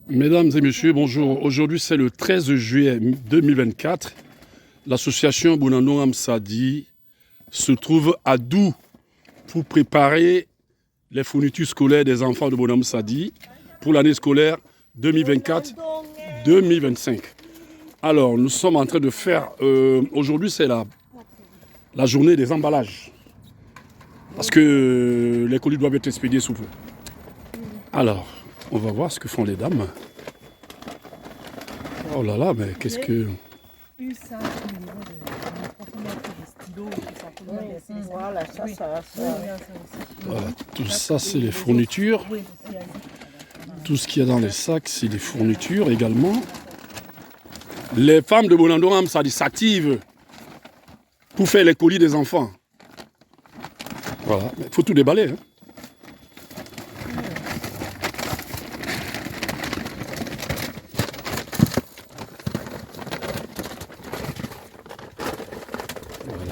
Mesdames et messieurs, bonjour. Aujourd'hui, c'est le 13 juillet 2024. L'association Bonandong Amsadi se trouve à Dou pour préparer les fournitures scolaires des enfants de Bonandong Amsadi pour l'année scolaire 2024-2025. Alors, nous sommes en train de faire... aujourd'hui, c'est la journée des emballages. Parce que les colis doivent être expédiés sous peu. Alors, on va voir ce que font les dames. Oh là là, mais qu'est-ce que... Voilà, tout ça, c'est les fournitures. Tout ce qu'il y a dans les sacs, c'est des fournitures également. Les femmes de Bonandong Amsadi s'activent pour faire les colis des enfants. Voilà, il faut tout déballer. Hein.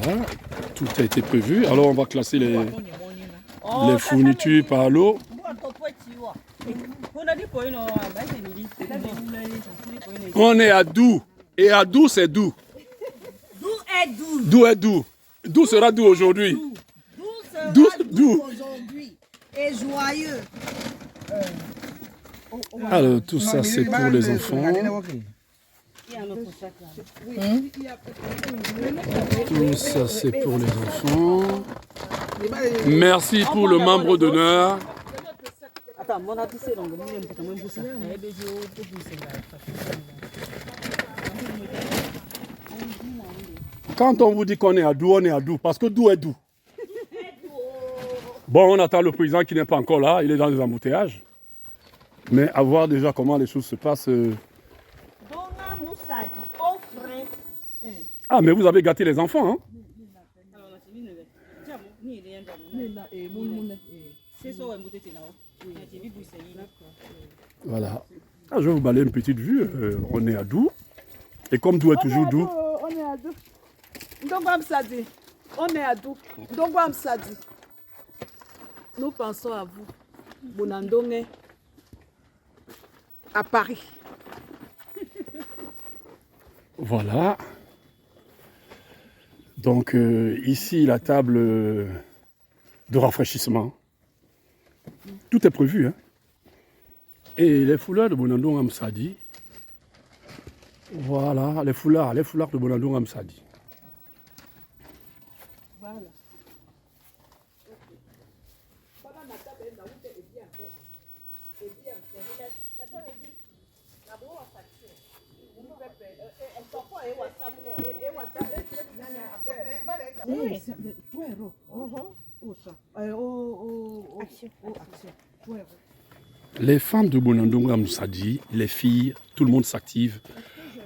Voilà, tout a été prévu. Alors on va classer les fournitures par lot. On est à Dou. Et à Dou, c'est Dou. D'où est Dou? Dou est Dou. Dou sera Dou aujourd'hui. D'où aujourd'hui. Et joyeux. Alors tout ça, c'est pour les enfants. Tout ça, c'est pour les enfants. Merci pour le membre d'honneur. Quand on vous dit qu'on est à Dou, on est à Dou. Parce que Dou est Dou. Bon, on attend le président qui n'est pas encore là. Il est dans les embouteillages. Mais à voir déjà comment les choses se passent. Ah, mais vous avez gâté les enfants, hein? Voilà. Ah, je vais vous balayer une petite vue. On est à Dou. Et comme Dou est toujours Dou. On est à Dou. Ndongo Amsadi. On est à Dou. Ndongo Amsadi. Nous pensons à vous. Bonandong à Paris. Voilà. Donc ici, la table de rafraîchissement. Tout est prévu. Hein. Et les foulards de Bonandong Amsadi. Voilà, les foulards de Bonandong Amsadi. Voilà. Les femmes de Bonandong Amsadi, les filles, tout le monde s'active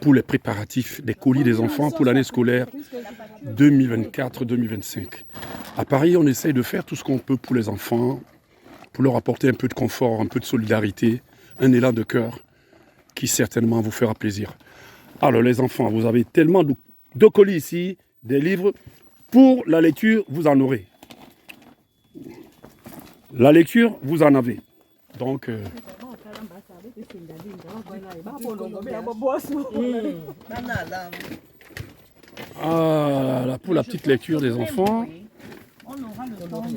pour les préparatifs des colis des enfants pour l'année scolaire 2024-2025. À Paris, on essaye de faire tout ce qu'on peut pour les enfants, pour leur apporter un peu de confort, un peu de solidarité, un élan de cœur qui certainement vous fera plaisir. Alors les enfants, vous avez tellement de colis ici, des livres. Pour la lecture, vous en aurez. La lecture, vous en avez. Donc... là, pour la petite lecture des enfants. On aura le temps de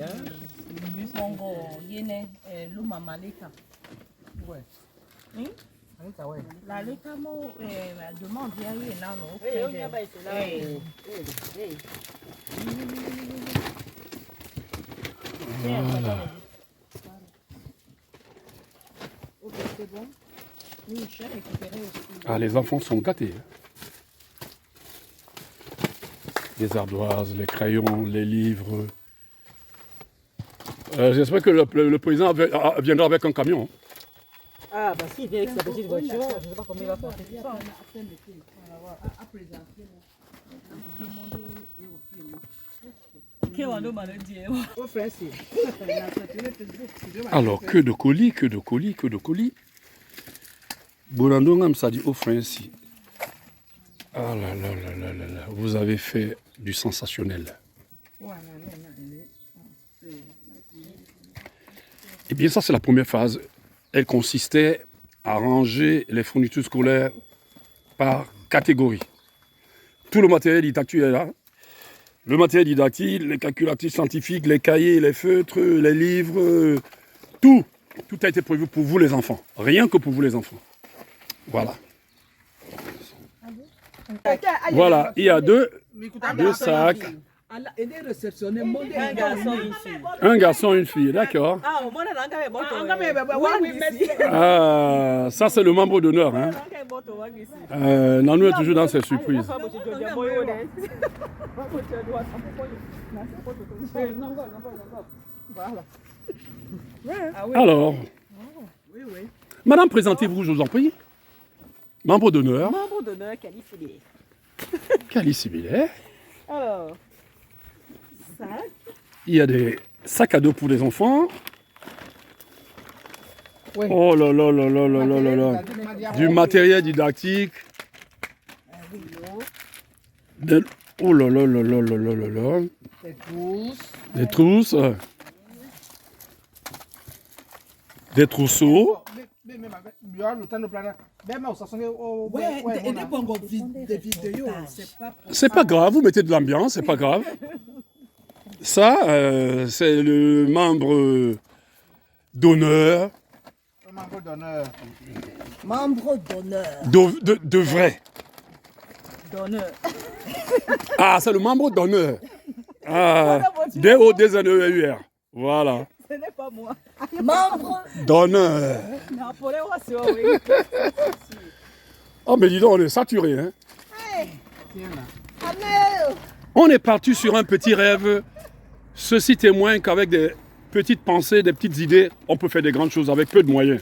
Maleka. La Leka demande Voilà. Ah, les enfants sont gâtés. Les ardoises, les crayons, les livres. J'espère que le président viendra avec un camion. Hein. Ah, bah s'il vient avec sa petite voiture, je ne sais pas combien il va faire. Alors, que de colis, que de colis, que de colis. Bonandong Amsadi offre ainsi. Ah là là là là là là, vous avez fait du sensationnel. Eh bien, ça, c'est la première phase. elle consistait à ranger les fournitures scolaires par catégorie. Tout le matériel didactique est là. Le matériel didactique, les calculatrices scientifiques, les cahiers, les feutres, les livres, tout. Tout a été prévu pour vous les enfants. Rien que pour vous les enfants. Voilà. Voilà, il y a deux sacs. Un garçon, une fille, d'accord. Ah, ça c'est le membre d'honneur. Hein. Nanou est toujours dans ses surprises. Alors, madame, présentez-vous, je vous en prie. Membre d'honneur. Membre d'honneur, Califile. Calicibilet. Alors, sac. Il y a des sacs à dos pour les enfants. Oh là là là là là là là là. Du matériel didactique. Oh là là là là là là là là. Des trousses. Des trousseaux. C'est pas grave, vous mettez de l'ambiance, c'est pas grave. Ça, c'est le membre d'honneur. Membre d'honneur. De vrai. D'honneur. Ah, c'est le membre d'honneur. Ah, D-O-D-N-E-U-R. Voilà. Ce n'est pas moi. Membre D'honneur. Oh, mais dis donc, on est saturé, hein. On est parti sur un petit rêve. Ceci témoigne qu'avec des petites pensées, des petites idées, on peut faire des grandes choses avec peu de moyens.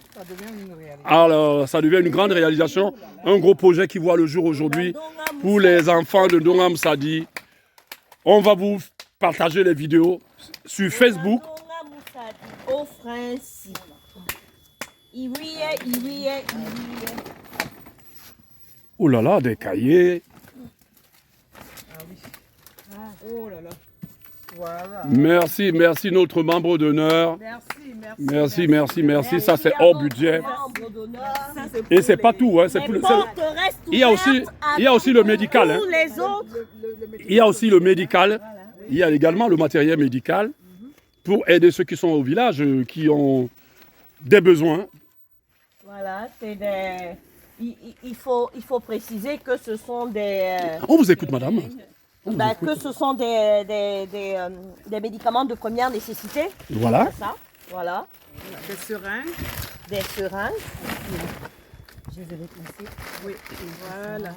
Alors, ça devient une grande réalisation. Un gros projet qui voit le jour aujourd'hui pour les enfants de Ndonga Moussadi. On va vous partager les vidéos sur Facebook. Au Francis. Oh là là, des cahiers. Oh là là. Voilà. Merci, merci notre membre d'honneur. Merci. Ça c'est hors budget. Et c'est pas tout, hein. Il y a aussi le médical. Hein. Les autres. Il y a aussi le médical. Il y a également le matériel médical pour aider ceux qui sont au village, qui ont des besoins. Voilà, c'est des. Il faut préciser que ce sont des. On vous écoute, madame. Que ce sont des médicaments de première nécessité. Voilà. Ça, voilà. Des seringues. Des seringues. Je vais les placer. Oui, voilà.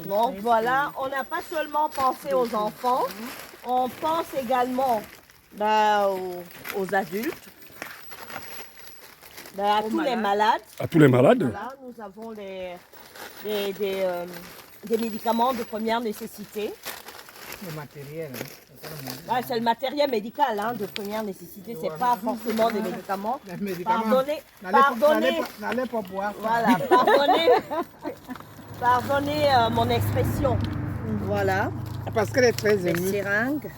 Donc voilà, on n'a pas seulement pensé aux enfants, on pense également aux adultes, à tous les malades. À tous les malades. Voilà, nous avons des médicaments de première nécessité. Le matériel. Ouais, c'est le matériel médical de première nécessité, c'est pas forcément des médicaments. Pardonnez. N'allez pas boire. Voilà, pardonnez mon expression. Voilà. Parce qu'elle est très Les émue. seringues.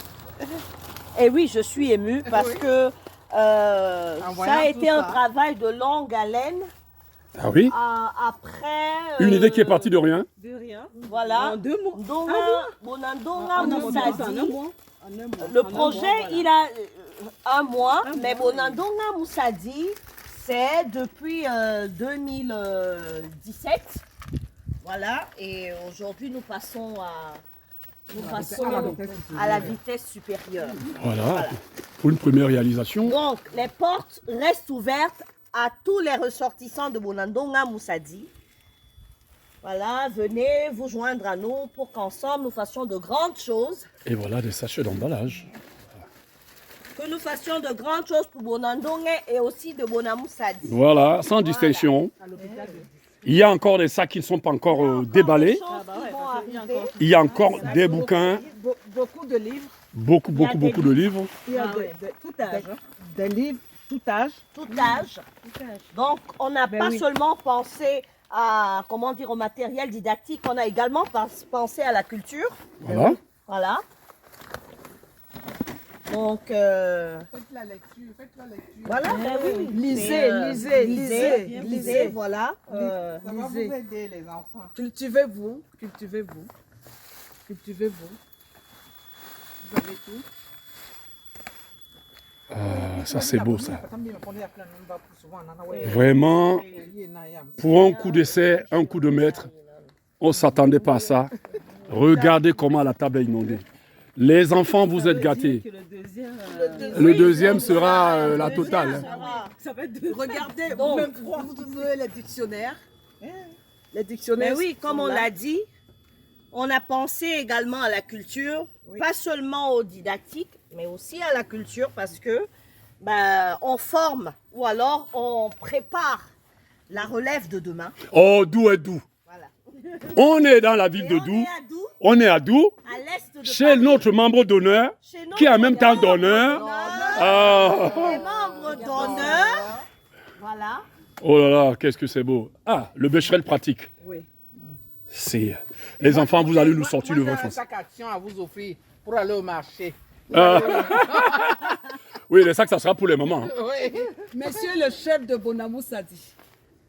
Et oui, je suis émue parce que ça a été un travail de longue haleine. Ah oui. Après. Une idée qui est partie de rien. De rien. Voilà. En 2 mois. Bonandonga Moussadi. Le projet, il a 1 mois, mais Bonandonga Moussadi, c'est depuis 2017. Voilà. Et aujourd'hui, nous passons à la vitesse supérieure. Voilà. Pour une première réalisation. Donc, les portes restent ouvertes à tous les ressortissants de Bonandonga Moussadi. Voilà, venez vous joindre à nous pour qu'ensemble nous fassions de grandes choses. Et voilà des sachets d'emballage. Que nous fassions de grandes choses pour Bonandonga et aussi de Bonamoussadi. Voilà, sans distinction. Il y a encore des sacs qui ne sont pas encore déballés. Il y a encore des bouquins. Beaucoup de livres. Beaucoup de livres. Il y a tout âge. Des livres, tout âge. Tout âge. Donc, on n'a pas seulement pensé à, au matériel didactique, on a également pensé à la culture. Voilà. Voilà. Donc, Faites la lecture, faites la lecture. voilà. Lisez, voilà. Ça va vous aider les enfants. Cultivez-vous. Vous avez tout. Ah, ça c'est beau ça. Vraiment, pour un coup d'essai, un coup de maître, on ne s'attendait pas à ça. Regardez comment la table est inondée. Les enfants, vous êtes gâtés. Le deuxième sera la totale. Regardez, vous avez les dictionnaires. Les Mais dictionnaires. oui, comme on l'a dit, on a pensé également à la culture, pas seulement au didactique, mais aussi à la culture parce que on forme ou alors on prépare la relève de demain. Oh, Dou est Dou. Voilà. On est dans la ville de Et Dou. on est à Dou, On est à Dou, à l'est de chez Paris. notre membre d'honneur, Chez notre qui est en même temps membre d'honneur. Ah. Les membres d'honneur. Voilà. Oh là là, qu'est-ce que c'est beau. Ah, le Becherel pratique. Oui. C'est... Les enfants, vous allez nous sortir le vrai Moi, j'ai un français. sac action à vous offrir pour aller au marché. Ah. Oui, les sacs, ça sera pour les mamans. Hein. Oui. Monsieur le chef de Bonamou Sadi.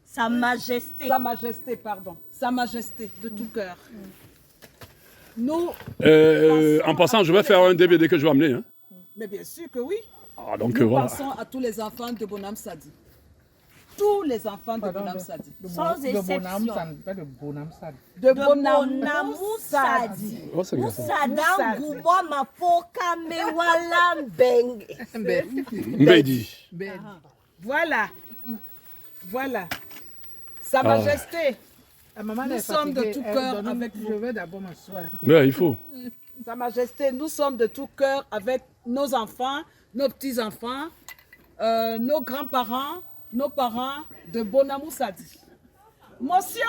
Sa Majesté. Sa Majesté, pardon. Sa Majesté, de tout cœur. Nous, En passant, je vais faire un DVD que je vais amener. Hein. mais bien sûr que oui. Ah, donc Nous voilà. pensons à tous les enfants de Bonam Sadi. Tous les enfants de Bonam Sadi. Sans De Bonham, exception. ça ne pas de Bonham, ça. De Bonamou Sadi. Oh, c'est bien ça. Sadam Gouba Mapoka Mewala Beng. Mbedi. Voilà. Voilà. Sa Majesté. La maman Nous est sommes de fatiguée. tout Elle cœur donne- avec vous. Je vais d'abord m'asseoir. Mais il faut. Sa Majesté, nous sommes de tout cœur avec nos enfants, nos petits-enfants, nos grands-parents, nos parents de Bonamou Sadi. Motion,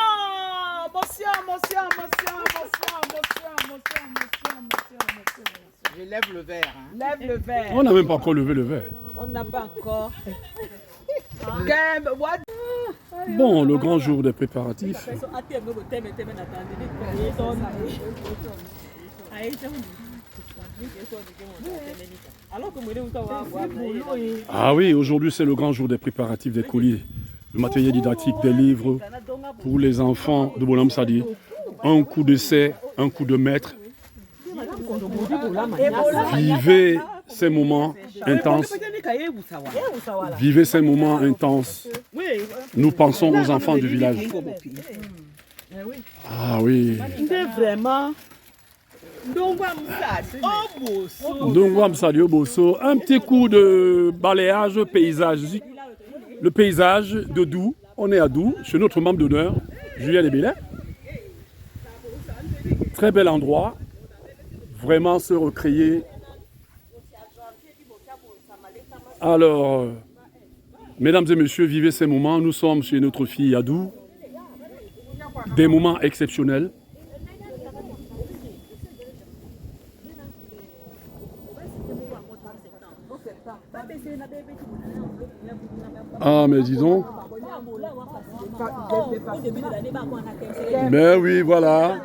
motion, motion, motion, motion, motion, motion, motion, motion, motion. Je lève le verre. Hein. Lève le verre. On n'a même pas encore levé le verre. On n'a pas encore. Game, what? Bon, le grand jour des préparatifs. Ah oui, aujourd'hui c'est le grand jour des préparatifs des colis, le matériel didactique, des livres pour les enfants de Bonhomme Sadi. Un coup d'essai, un coup de maître. Vivez ces moments intenses. Vivez ces moments intenses. Nous pensons aux enfants du village. Ah oui. Vraiment. Ndongwam Sadio Bosso, un petit coup de balayage paysage. Le paysage de Dou, on est à Dou, chez notre membre d'honneur, Julien Lebellet. Très bel endroit, vraiment se recréer. Alors, mesdames et messieurs, vivez ces moments. Nous sommes chez notre fille Adou. Des moments exceptionnels. Ah, mais dis donc. Mais oui, voilà.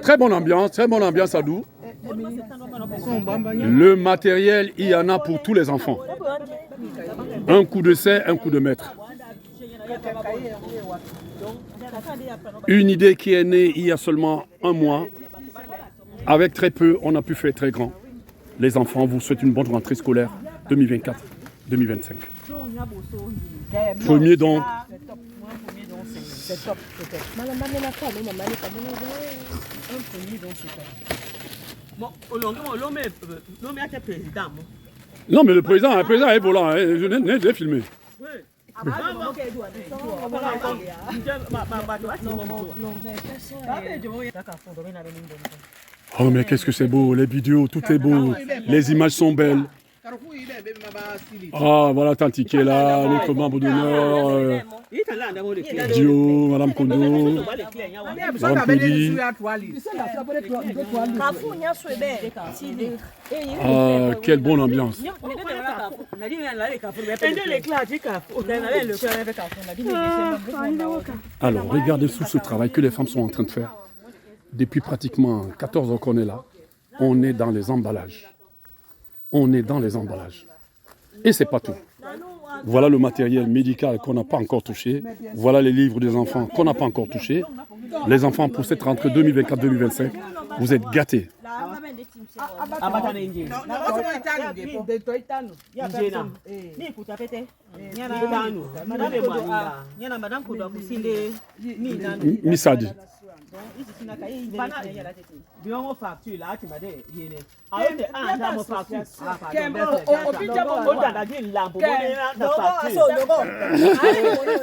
Très bonne ambiance à Dou. Le matériel, il y en a pour tous les enfants. Un coup d'essai, un coup de maître. Une idée qui est née il y a seulement un mois. Avec très peu, on a pu faire très grand. Les enfants, vous souhaite une bonne rentrée scolaire 2024-2025. Premier don. Non, mais le président est volant. Je l'ai filmé. Oh, mais qu'est-ce que c'est beau, les vidéos, tout est beau, les images sont belles. Ah, voilà Tanti qui est là, notre membre d'honneur, Dio, Madame Kondo, Madame Pedi. Ah, quelle bonne ambiance. Alors, regardez tout ce travail que les femmes sont en train de faire. Depuis pratiquement 14 ans qu'on est là, on est dans les emballages. on est dans les emballages. Et c'est pas tout. Voilà le matériel médical qu'on n'a pas encore touché. Voilà les livres des enfants qu'on n'a pas encore touchés. Les enfants pour cette rentrée 2024-2025, vous êtes gâtés. Abatana inje. De toi, itano. Inje na. Ni kutapete. Nyana tano. Madame mwaninga. Nyana madame kudo kusinde mi nanu. Misadi. Ici sina kai bana yala tete. Biongo facture là tu m'as dit yene. Ayote anda mo facture. Oda da din lampo mo na da facture.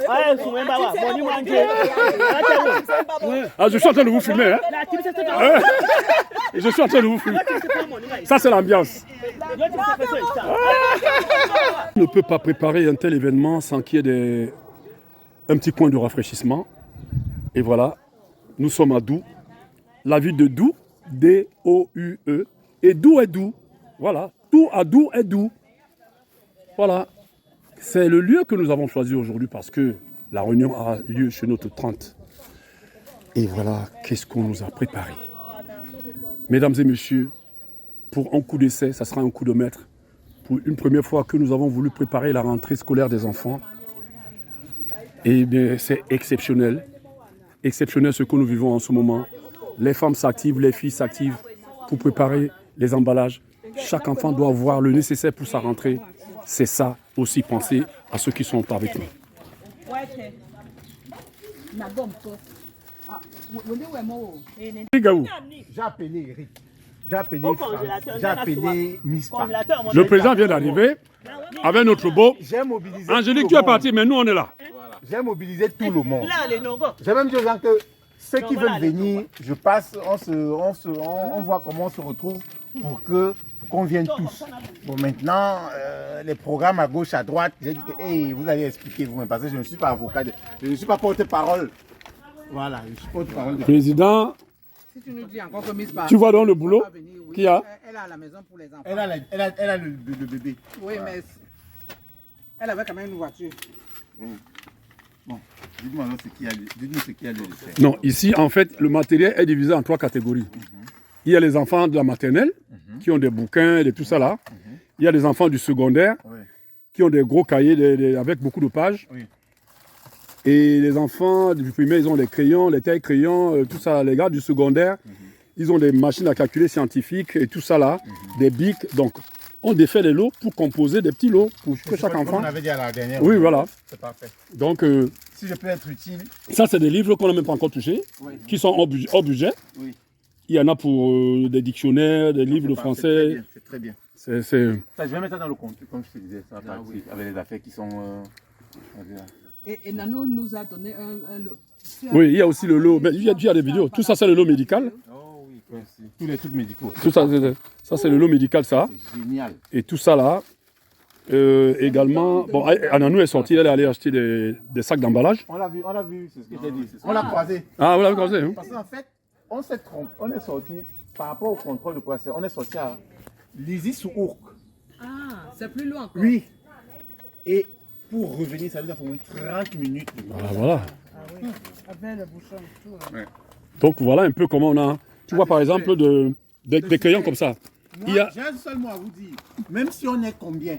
Allez, soumen baba, boni manje. Ah, je suis en train de vous filmer, hein. Je suis en train de vous filmer. Ça, c'est l'ambiance. On ne peut pas préparer un tel événement sans qu'il y ait un petit coin de rafraîchissement. Et voilà, nous sommes à Dou, la ville de Dou, D-O-U-E. Et Dou est Dou. Voilà, tout à Dou est Dou. Voilà, c'est le lieu que nous avons choisi aujourd'hui parce que la réunion a lieu chez notre tante. Et voilà, qu'est-ce qu'on nous a préparé. Mesdames et messieurs, pour un coup d'essai, ça sera un coup de maître. Pour une première fois que nous avons voulu préparer la rentrée scolaire des enfants. Et bien, c'est exceptionnel. Exceptionnel ce que nous vivons en ce moment. Les femmes s'activent, les filles s'activent pour préparer les emballages. Chaque enfant doit avoir le nécessaire pour sa rentrée. C'est ça aussi, penser à ceux qui sont avec nous. J'ai appelé Eric. J'ai appelé Franck. J'ai appelé Miss Pa. Le président vient d'arriver avec notre beau. J'ai mobilisé. Angélique, tout tu le es parti, mais nous on est là. monde. J'ai mobilisé tout le monde. Là les nongo. J'ai même dit aux gens que ceux qui veulent venir, je passe, on voit comment on se retrouve pour qu'on vienne tous. Bon, maintenant, les programmes à gauche, à droite, j'ai dit que hey, vous allez expliquer vous-même parce que je ne suis pas avocat, je ne suis pas porte-parole. Voilà, je suis porte-parole. Président, Si tu nous dis encore que Miss Pa tu vois dans le boulot va venir, oui. qu'il y a. Elle a à la maison pour les enfants. Elle a le bébé. Oui, mais elle avait quand même une voiture. Bon, dites-moi alors ce qu'il y a, dites-nous ce qu'il y a de faire. Non, ici, en fait, le matériel est divisé en 3 catégories. Il y a les enfants de la maternelle, qui ont des bouquins et tout ça là. Il y a les enfants du secondaire, Oui. qui ont des gros cahiers avec beaucoup de pages. Oui. Et les enfants du primaire, ils ont des crayons, les tailles crayons, tout ça. Les gars du secondaire, ils ont des machines à calculer scientifiques et tout ça là, des bics. Donc, on défait les lots pour composer des petits lots pour que chaque enfant. On avait dit à la dernière. Oui, voilà. C'est parfait. Donc, Si je peux être utile. ça, c'est des livres qu'on n'a même pas encore touchés, Oui. qui sont hors budget. Oui. Il y en a pour des dictionnaires, des livres de français. C'est très bien. C'est Ça, je vais mettre ça dans le compte, comme je te disais, ça va partir avec les affaires qui sont. Et Nano nous a donné un lot. Oui, il y a aussi le lot. Mais il y a des vidéos. Tout ça, c'est le lot médical. Oh oui, merci. Tous les trucs médicaux. Tout ça, c'est le lot médical, ça. C'est génial. Et tout ça là. Également, bon, Ananou est sortie, elle est allée acheter des sacs d'emballage. On l'a vu, c'est ce que j'ai dit. On l'a croisé. Ah, voilà, vous connaissez, hein? Parce qu'en fait, on s'est trompé, on est sorti, par rapport au contrôle de procès, on est sorti à Lizy sous Ourcq. Ah, c'est plus loin encore. Oui. Et pour revenir, ça nous a fallu 30 minutes. Ah, voilà. Avec le bouchon et tout. hein. Donc voilà un peu comment on a. Tu vois par exemple des crayons comme ça. Il y a J'ai un seul mot à vous dire. Même si on est combien,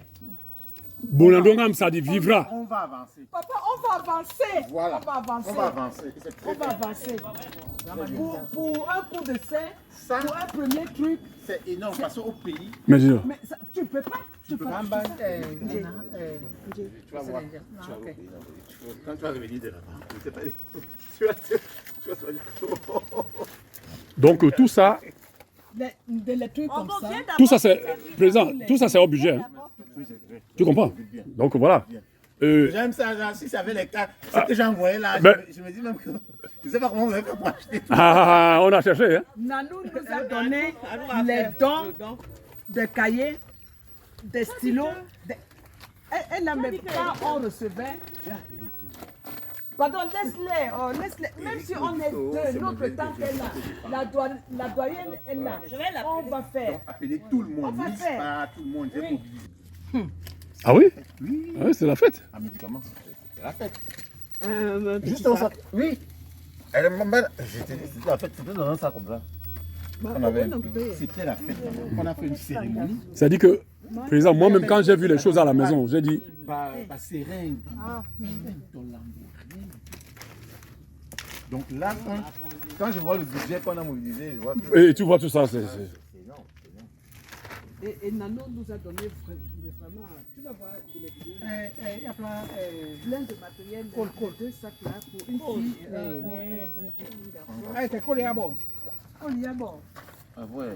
Bonandongam, ça dit vivra. on va avancer. Papa, on va avancer. Voilà. On va avancer. On va avancer. C'est très On va bien. avancer. Pour un coup d'essai, Ça, pour un premier truc, c'est énorme parce qu'au pays, Mais je- mais ça, tu peux pas. Tu peux pas. tu vas voir. Quand tu vas revenir de là-bas, je sais pas. Tu vas te dire. Donc tout ça, Les trucs comme ça. tout ça c'est présent, tout ça c'est hors budget. Hein. Tu comprends? Donc voilà. J'aime ça, genre, si ça avait les cas, ce que j'ai envoyé là, Ben- je me dis même que je ne sais pas comment vous avez fait pour acheter. Ah, on a cherché. Hein. Nanou nous a donné les dons de cahiers, des stylos. Elle n'a même pas, on recevait. Pardon, laisse-les, oh, laisse-les. Même si on est deux, notre tante est là, la doyenne est là. On va faire. Appeler tout le monde, On va Miss faire. Pa, tout le monde, j'ai mobilisé. Ah oui? Oui, Ah oui, c'est la fête. un médicament, c'est la fête. Juste dans ça. Oui. Elle m'a j'étais c'était la fête, c'était dans un sac comme ça. C'était la fête. On a fait une cérémonie. C'est-à-dire que, par exemple, moi-même, quand j'ai vu les choses à la maison, j'ai dit, Seringue. Donc là, quand je vois le budget qu'on a mobilisé, je vois que... et tu vois tout ça, c'est... Et Nano nous a donné vraiment, tu vas voir, il y a plein de matériel, deux sacs là pour une fille. Ah, c'est collé à bord. On y a bon. Ah ouais.